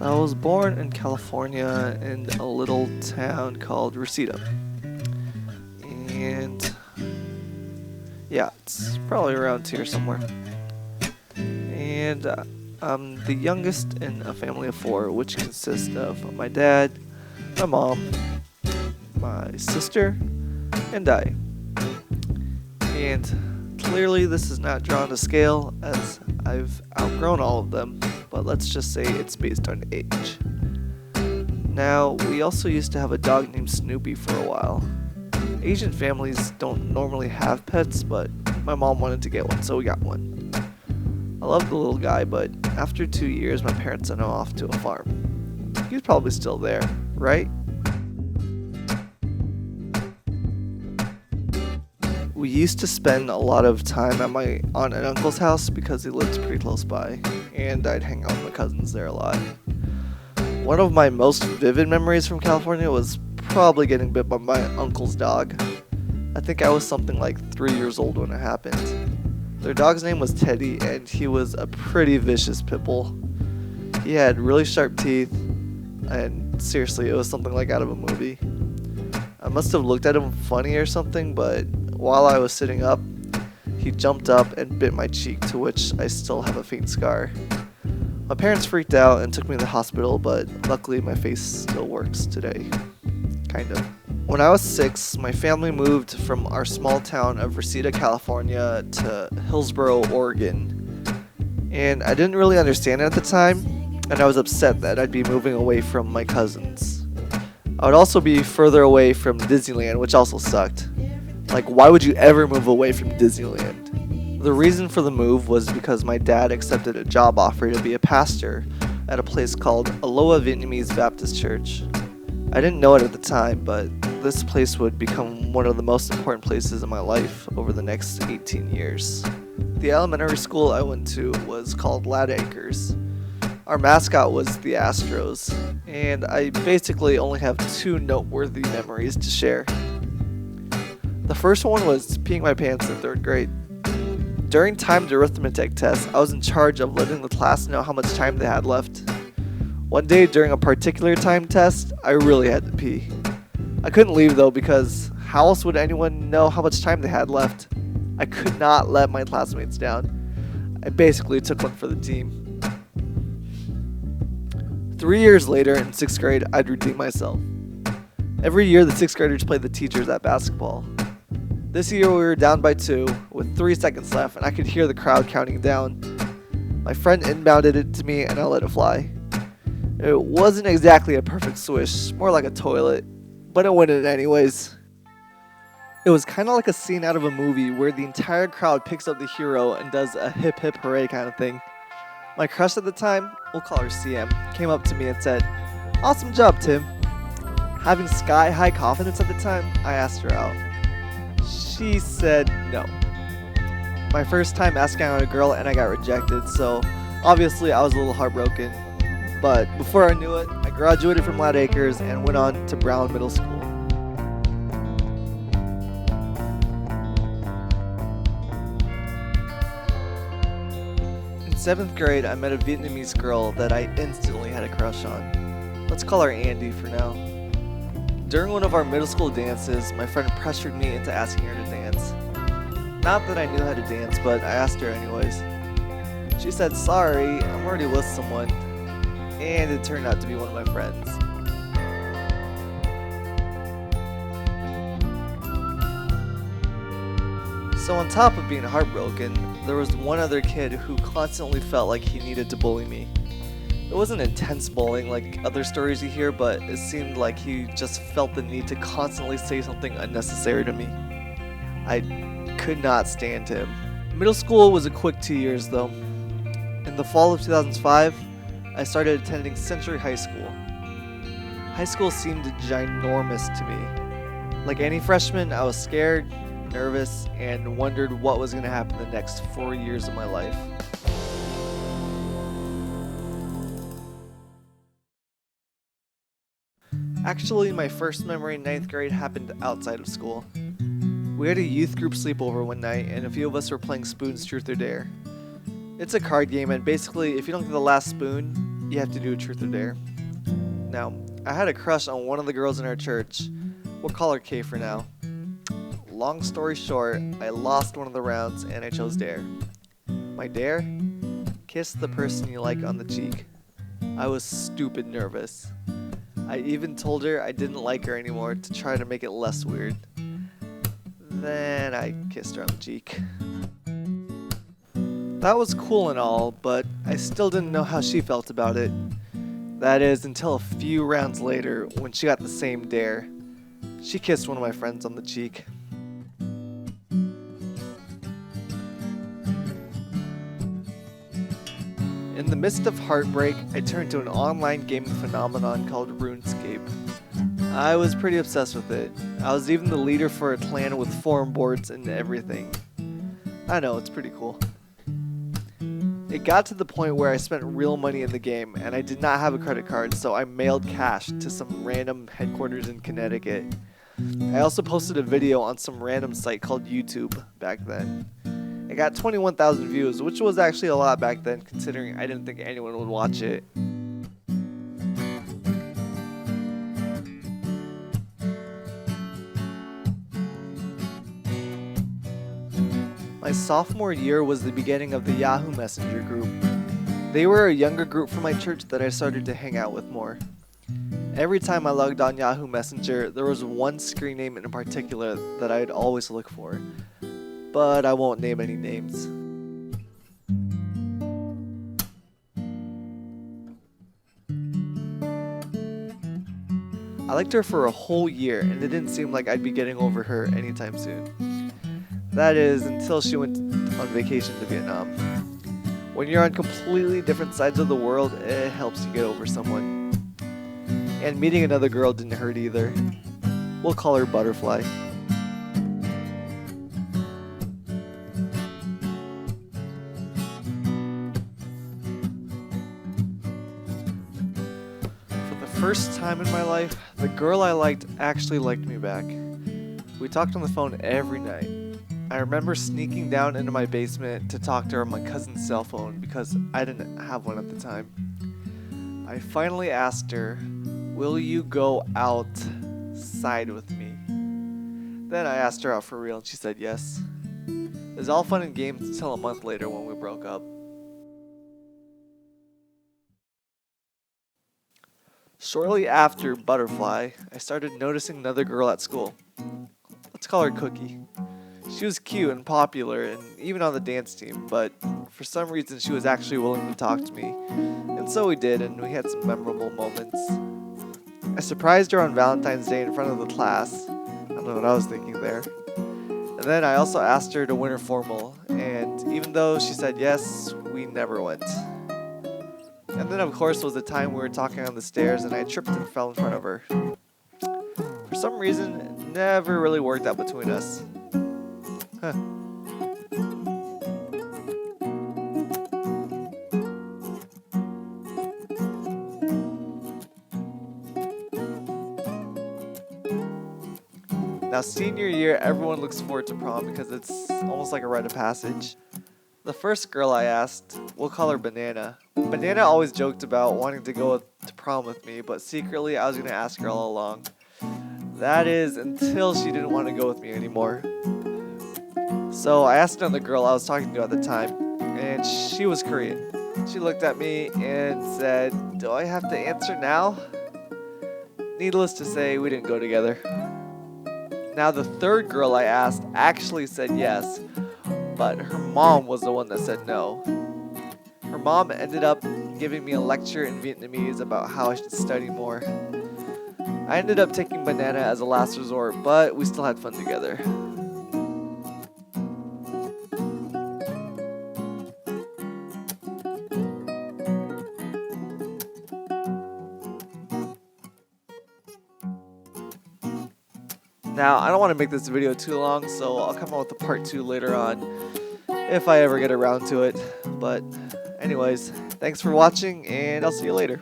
So I was born in California in a little town called Reseda. And yeah, it's probably around here somewhere. And I'm the youngest in a family of four, which consists of my dad, my mom, my sister, and I. And clearly this is not drawn to scale as I've outgrown all of them, but let's just say it's based on age. Now, we also used to have a dog named Snoopy for a while. Asian families don't normally have pets, but my mom wanted to get one, so we got one. I love the little guy, but after 2 years, my parents sent him off to a farm. He's probably still there, right? We used to spend a lot of time at my aunt and uncle's house because they lived pretty close by, and I'd hang out with my cousins there a lot. One of my most vivid memories from California was probably getting bit by my uncle's dog. I think I was something like 3 years old when it happened. Their dog's name was Teddy, and he was a pretty vicious pit bull. He had really sharp teeth, and seriously, it was something like out of a movie. I must have looked at him funny or something, but while I was sitting up, he jumped up and bit my cheek, to which I still have a faint scar. My parents freaked out and took me to the hospital, but luckily my face still works today. Kind of. When I was 6, my family moved from our small town of Reseda, California to Hillsboro, Oregon. And I didn't really understand it at the time, and I was upset that I'd be moving away from my cousins. I would also be further away from Disneyland, which also sucked. Like, why would you ever move away from Disneyland? The reason for the move was because my dad accepted a job offer to be a pastor at a place called Aloha Vietnamese Baptist Church. I didn't know it at the time, but this place would become one of the most important places in my life over the next 18 years. The elementary school I went to was called Ladd Acres. Our mascot was the Astros, and I basically only have 2 noteworthy memories to share. The first one was peeing my pants in 3rd grade. During timed arithmetic tests, I was in charge of letting the class know how much time they had left. One day during a particular time test, I really had to pee. I couldn't leave though, because how else would anyone know how much time they had left? I could not let my classmates down. I basically took one for the team. 3 years later, in 6th grade, I'd redeem myself. Every year, the 6th graders played the teachers at basketball. This year, we were down by 2, with 3 seconds left, and I could hear the crowd counting down. My friend inbounded it to me, and I let it fly. It wasn't exactly a perfect swish, more like a toilet, but it went in anyways. It was kind of like a scene out of a movie where the entire crowd picks up the hero and does a hip hip hooray kind of thing. My crush at the time, we'll call her CM, came up to me and said, "Awesome job, Tim." Having sky-high confidence at the time, I asked her out. She said no. My first time asking out a girl and I got rejected, so obviously I was a little heartbroken. But before I knew it, I graduated from Ladd Acres and went on to Brown Middle School. In 7th grade, I met a Vietnamese girl that I instantly had a crush on. Let's call her Andy for now. During one of our middle school dances, my friend pressured me into asking her to dance. Not that I knew how to dance, but I asked her anyways. She said, "Sorry, I'm already with someone," and it turned out to be one of my friends. So on top of being heartbroken, there was one other kid who constantly felt like he needed to bully me. It wasn't intense bullying like other stories you hear, but it seemed like he just felt the need to constantly say something unnecessary to me. I could not stand him. Middle school was a quick 2 years though. In the fall of 2005, I started attending Century High School. High school seemed ginormous to me. Like any freshman, I was scared, nervous, and wondered what was going to happen the next 4 years of my life. Actually, my first memory in 9th grade happened outside of school. We had a youth group sleepover one night, and a few of us were playing Spoon's Truth or Dare. It's a card game, and basically, if you don't get the last spoon, you have to do a truth or dare. Now, I had a crush on one of the girls in our church. We'll call her Kay for now. Long story short, I lost one of the rounds and I chose dare. My dare? Kiss the person you like on the cheek. I was stupid nervous. I even told her I didn't like her anymore to try to make it less weird. Then I kissed her on the cheek. That was cool and all, but I still didn't know how she felt about it. That is, until a few rounds later when she got the same dare. She kissed one of my friends on the cheek. In the midst of heartbreak, I turned to an online gaming phenomenon called RuneScape. I was pretty obsessed with it. I was even the leader for a clan with forum boards and everything. I know, it's pretty cool. It got to the point where I spent real money in the game, and I did not have a credit card, so I mailed cash to some random headquarters in Connecticut. I also posted a video on some random site called YouTube back then. It got 21,000 views, which was actually a lot back then, considering I didn't think anyone would watch it. My sophomore year was the beginning of the Yahoo Messenger group. They were a younger group from my church that I started to hang out with more. Every time I logged on Yahoo Messenger, there was one screen name in particular that I'd always look for, but I won't name any names. I liked her for a whole year, and it didn't seem like I'd be getting over her anytime soon. That is, until she went on vacation to Vietnam. When you're on completely different sides of the world, it helps you get over someone. And meeting another girl didn't hurt either. We'll call her Butterfly. For the first time in my life, the girl I liked actually liked me back. We talked on the phone every night. I remember sneaking down into my basement to talk to her on my cousin's cell phone because I didn't have one at the time. I finally asked her, "Will you go outside with me?" Then I asked her out for real and she said yes. It was all fun and games until a month later when we broke up. Shortly after Butterfly, I started noticing another girl at school. Let's call her Cookie. She was cute and popular and even on the dance team, but for some reason she was actually willing to talk to me. And so we did, and we had some memorable moments. I surprised her on Valentine's Day in front of the class. I don't know what I was thinking there. And then I also asked her to winter formal, and even though she said yes, we never went. And then of course was the time we were talking on the stairs and I tripped and fell in front of her. For some reason, it never really worked out between us. Huh. Now, senior year, everyone looks forward to prom because it's almost like a rite of passage. The first girl I asked, we'll call her Banana. Banana always joked about wanting to go to prom with me, but secretly I was going to ask her all along. That is, until she didn't want to go with me anymore. So I asked another girl I was talking to at the time, and she was Korean. She looked at me and said, "Do I have to answer now?" Needless to say, we didn't go together. Now the third girl I asked actually said yes, but her mom was the one that said no. Her mom ended up giving me a lecture in Vietnamese about how I should study more. I ended up taking Banana as a last resort, but we still had fun together. Now, I don't want to make this video too long, so I'll come out with a part 2 later on, if I ever get around to it. But anyways, thanks for watching, and I'll see you later.